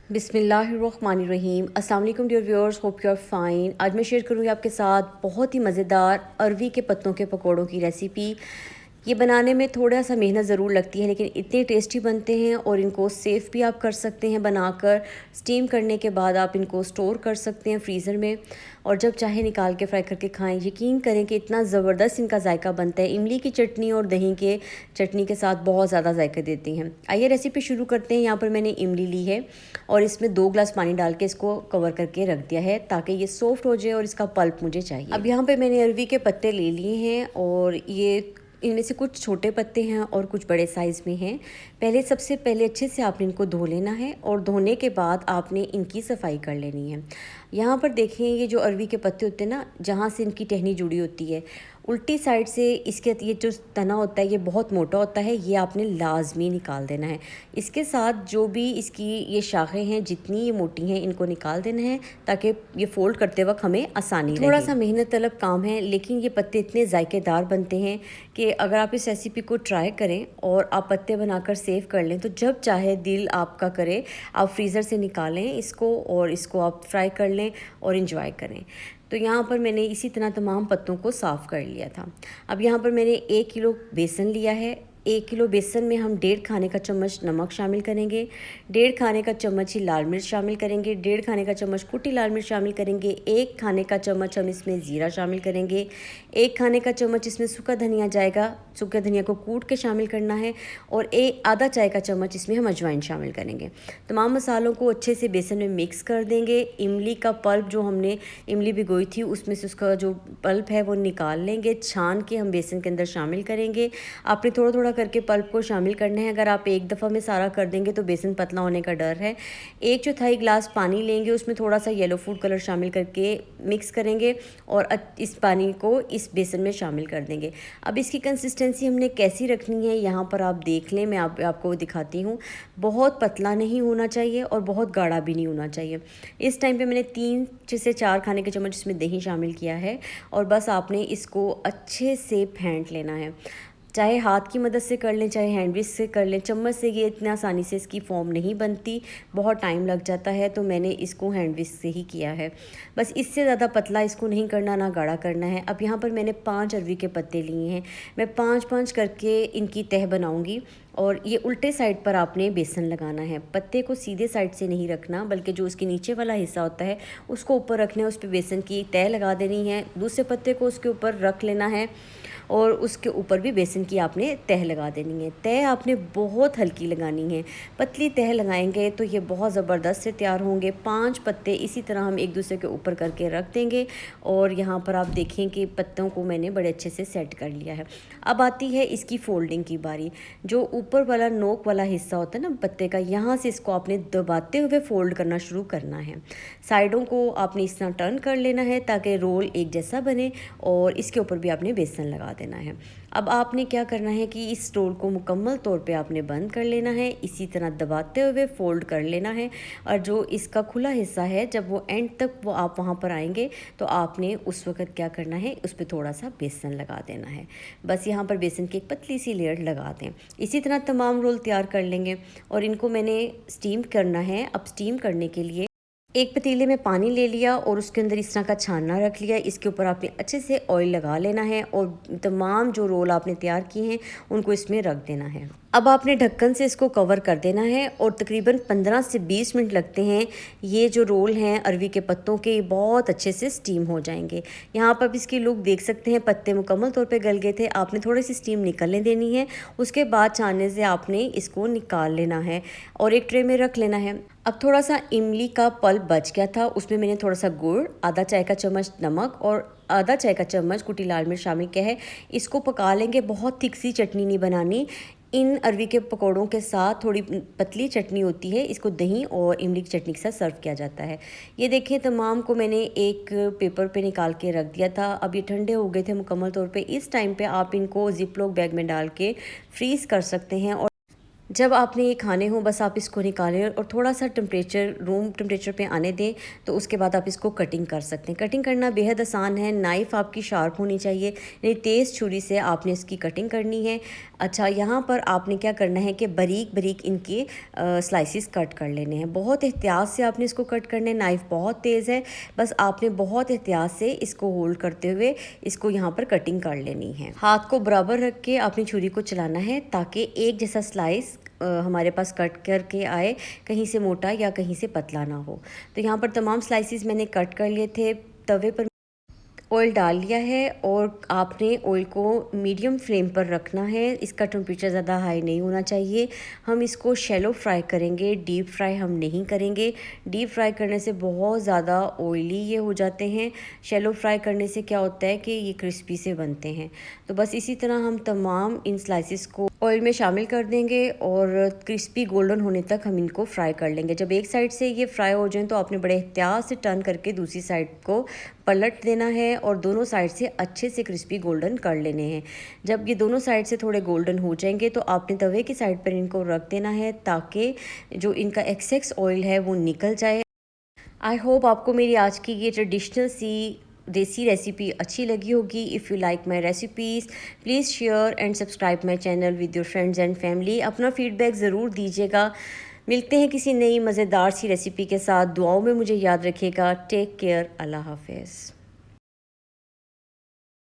बिस्मिल्लाहिर्रहमानिर्रहीम। अस्सलाम वालेकुम dear viewers, hope you are fine. आज मैं शेयर करूँगी आपके साथ बहुत ही मज़ेदार अरवी के पत्तों के पकौड़ों की रेसिपी। ये बनाने में थोड़ा सा मेहनत ज़रूर लगती है, लेकिन इतने टेस्टी बनते हैं और इनको सेफ़ भी आप कर सकते हैं बनाकर। स्टीम करने के बाद आप इनको स्टोर कर सकते हैं फ्रीज़र में, और जब चाहे निकाल के फ्राई करके खाएं। यकीन करें कि इतना ज़बरदस्त इनका जायका बनता है। इमली की चटनी और दही के चटनी के साथ बहुत ज़्यादा जायका देती हैं। आइए रेसिपी शुरू करते हैं। यहाँ पर मैंने इमली ली है और इसमें 2 ग्लास पानी डाल के इसको कवर करके रख दिया है ताकि ये सॉफ्ट हो जाए, और इसका पल्प मुझे चाहिए। अब यहाँ पे मैंने अरवी के पत्ते ले लिए हैं, और ये इनमें से कुछ छोटे पत्ते हैं और कुछ बड़े साइज़ में हैं। सबसे पहले अच्छे से आपने इनको धो लेना है, और धोने के बाद आपने इनकी सफाई कर लेनी है। यहाँ पर देखें, ये जो अरवी के पत्ते होते हैं ना, जहाँ से इनकी टहनी जुड़ी होती है, उल्टी साइड से इसके ये जो तना होता है ये बहुत मोटा होता है, ये आपने लाजमी निकाल देना है। इसके साथ जो भी इसकी ये शाखें हैं, जितनी ये मोटी हैं, इनको निकाल देना है ताकि ये फोल्ड करते वक्त हमें आसानी रहे। थोड़ा सा मेहनत तलब काम है, लेकिन ये पत्ते इतने जायकेदार बनते हैं कि अगर आप इस रेसिपी को ट्राई करें और आप पत्ते बनाकर सेव कर लें, तो जब चाहे दिल आपका करे आप फ्रीज़र से निकालें इसको, और इसको आप फ्राई कर लें और इंजॉय करें। तो यहाँ पर मैंने इसी तरह तमाम पत्तों को साफ़ कर लिया था। अब यहाँ पर मैंने 1 किलो बेसन लिया है। 1 किलो बेसन में हम 1.5 खाने का चम्मच नमक शामिल करेंगे, 1.5 खाने का चम्मच ही लाल मिर्च शामिल करेंगे, 1.5 खाने का चम्मच कुटी लाल मिर्च शामिल करेंगे, 1 खाने का चम्मच हम इसमें ज़ीरा शामिल करेंगे, 1 खाने का चम्मच इसमें सूखा धनिया जाएगा, सूखा धनिया को कूट के शामिल करना है, और आधा चाय का चम्मच इसमें हम अजवाइन शामिल करेंगे। तमाम मसालों को अच्छे से बेसन में मिक्स कर देंगे। इमली का पल्प, जो हमने इमली भिगोई थी, उसमें से उसका जो पल्प है वो निकाल लेंगे, छान के हम बेसन के अंदर शामिल करेंगे। आपने थोड़ा थोड़ा करके पल्प को शामिल करना है। अगर आप एक दफ़ा में सारा कर देंगे तो बेसन पतला होने का डर है। 1/4 गिलास पानी लेंगे, उसमें थोड़ा सा येलो फूड कलर शामिल करके मिक्स करेंगे, और इस पानी को इस बेसन में शामिल कर देंगे। अब इसकी कंसिस्टेंसी हमने कैसी रखनी है, यहाँ पर आप देख लें, मैं आपको दिखाती हूँ। बहुत पतला नहीं होना चाहिए और बहुत गाढ़ा भी नहीं होना चाहिए। इस टाइम पे मैंने 3 से 4 खाने के चम्मच इसमें दही शामिल किया है, और बस आपने इसको अच्छे से फेंट लेना है। चाहे हाथ की मदद से कर लें, चाहे हैंड विस्क से कर लें। चम्मच से ये इतना आसानी से इसकी फॉर्म नहीं बनती, बहुत टाइम लग जाता है, तो मैंने इसको हैंड विस्क से ही किया है। बस इससे ज़्यादा पतला इसको नहीं करना, ना गाढ़ा करना है। अब यहाँ पर मैंने 5 अरवी के पत्ते लिए हैं। मैं 5-5 करके इनकी तह बनाऊँगी, और ये उल्टे साइड पर आपने बेसन लगाना है। पत्ते को सीधे साइड से नहीं रखना, बल्कि जो उसके नीचे वाला हिस्सा होता है उसको ऊपर रखना है, उस पर बेसन की तह लगा देनी है। दूसरे पत्ते को उसके ऊपर रख लेना है, और उसके ऊपर भी बेसन की आपने तह लगा देनी है। तह आपने बहुत हल्की लगानी है, पतली तह लगाएंगे तो ये बहुत ज़बरदस्त से तैयार होंगे। 5 पत्ते इसी तरह हम एक दूसरे के ऊपर करके रख देंगे, और यहाँ पर आप देखें कि पत्तों को मैंने बड़े अच्छे से सेट कर लिया है। अब आती है इसकी फोल्डिंग की बारी। जो ऊपर वाला नोक वाला हिस्सा होता है ना पत्ते का, यहाँ से इसको आपने दबाते हुए फोल्ड करना शुरू करना है। साइडों को आपने इस तरह टर्न कर लेना है ताकि रोल एक जैसा बने, और इसके ऊपर भी आपने बेसन लगा देना है। अब आपने क्या करना है कि इस रोल को मुकम्मल तौर पे आपने बंद कर लेना है, इसी तरह दबाते हुए फोल्ड कर लेना है, और जो इसका खुला हिस्सा है, जब वो एंड तक वो आप वहाँ पर आएंगे तो आपने उस वक़्त क्या करना है, उस पर थोड़ा सा बेसन लगा देना है। बस यहाँ पर बेसन की एक पतली सी लेयर लगा दें। इसी तरह तमाम रोल तैयार कर लेंगे, और इनको मैंने स्टीम करना है। अब स्टीम करने के लिए एक पतीले में पानी ले लिया, और उसके अंदर इस तरह का छानना रख लिया। इसके ऊपर आपने अच्छे से ऑयल लगा लेना है, और तमाम जो रोल आपने तैयार किए हैं उनको इसमें रख देना है। अब आपने ढक्कन से इसको कवर कर देना है, और तकरीबन 15 से 20 मिनट लगते हैं। ये जो रोल हैं अरवी के पत्तों के, बहुत अच्छे से स्टीम हो जाएंगे। यहाँ पर इसकी लुक देख सकते हैं, पत्ते मुकम्मल तौर पे गल गए थे। आपने थोड़ी सी स्टीम निकलने देनी है, उसके बाद छानने से आपने इसको निकाल लेना है और एक ट्रे में रख लेना है। अब थोड़ा सा इमली का पल्प बच गया था, उसमें मैंने थोड़ा सा गुड़, आधा चाय का चम्मच नमक और आधा चाय का चम्मच कुटी लाल मिर्च शामिल किया है। इसको पका लेंगे, बहुत थिक सी चटनी नहीं बनानी। इन अरवी के पकौड़ों के साथ थोड़ी पतली चटनी होती है, इसको दही और इमली की चटनी के साथ सर्व किया जाता है। ये देखिए, तमाम को मैंने एक पेपर पे निकाल के रख दिया था। अब ये ठंडे हो गए थे मुकम्मल तौर पे। इस टाइम पे आप इनको जिप लॉक बैग में डाल के फ्रीज़ कर सकते हैं, और जब आपने ये खाने हो बस आप इसको निकालें और थोड़ा सा रूम टेम्परेचर पे आने दें, तो उसके बाद आप इसको कटिंग कर सकते हैं। कटिंग करना बेहद आसान है। नाइफ़ आपकी शार्प होनी चाहिए, यानी तेज़ छुरी से आपने इसकी कटिंग करनी है। अच्छा, यहाँ पर आपने क्या करना है कि बारीक बारीक इनके स्लाइसिस कट कर लेने हैं। बहुत एहतियात से आपने इसको कट करने, नाइफ़ बहुत तेज़ है, बस आपने बहुत एहतियात से इसको होल्ड करते हुए इसको यहाँ पर कटिंग कर लेनी है। हाथ को बराबर रख के अपनी छुरी को चलाना है ताकि एक जैसा स्लाइस हमारे पास कट करके आए, कहीं से मोटा या कहीं से पतला ना हो। तो यहाँ पर तमाम स्लाइसिस मैंने कट कर लिए थे। तवे पर ऑयल डाल लिया है और आपने ऑयल को मीडियम फ्लेम पर रखना है। इसका टेम्परेचर ज़्यादा हाई नहीं होना चाहिए। हम इसको शैलो फ्राई करेंगे, डीप फ्राई हम नहीं करेंगे। डीप फ्राई करने से बहुत ज़्यादा ऑयली ये हो जाते हैं। शैलो फ्राई करने से क्या होता है कि ये क्रिस्पी से बनते हैं। तो बस इसी तरह हम तमाम इन स्लाइसिस को ऑयल में शामिल कर देंगे और क्रिस्पी गोल्डन होने तक हम इनको फ्राई कर लेंगे। जब एक साइड से ये फ्राई हो जाएं तो आपने बड़े एहतियात से टर्न करके दूसरी साइड को पलट देना है और दोनों साइड से अच्छे से क्रिस्पी गोल्डन कर लेने हैं। जब ये दोनों साइड से थोड़े गोल्डन हो जाएंगे तो आपने तवे की साइड पर इनको रख देना है ताकि जो इनका एक्सेस ऑयल है वो निकल जाए। आई होप आपको मेरी आज की ये ट्रेडिशनल सी देसी रेसिपी अच्छी लगी होगी। If you like my recipes please share and subscribe my channel with your friends and family. अपना फ़ीडबैक ज़रूर दीजिएगा। मिलते हैं किसी नई मज़ेदार सी रेसिपी के साथ। दुआओं में मुझे याद रखिएगा। Take care. अल्लाह हाफ़िज़।